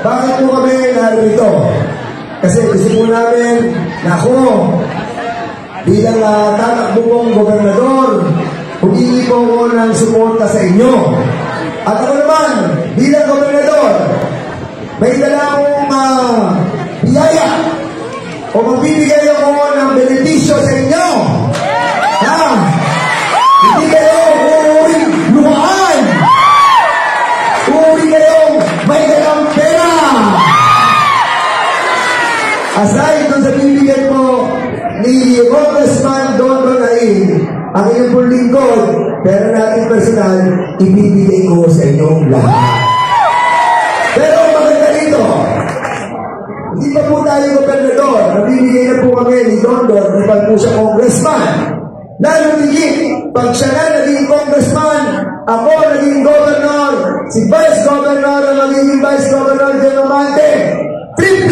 bakit po kami narito? Kasi gusto po namin na ako, bilang tatakbo pong gobernador, humingi po ako ng suporta sa inyo. At ako naman, bilang gobernador, may dala akong biyaya o magbibigay ako ng benepisyo sa inyo. Hindi kayo uuwing luhaan. Uuwi kayong may dalang pera. Aside doon sa bibigyan po ni Congressman Don Ronain, ang inyong pong lingkod, pero natin personal, ibibigay ko sa inyong lahat. Pero maganda dito, hindi pa po tayo gobernador, nabibigay na po kami ni Don Don, di pa po siya congressman. Lalo higit, pag siya na naging congressman, ako naging governor, si vice governor na magiging vice governor Del Amante, 50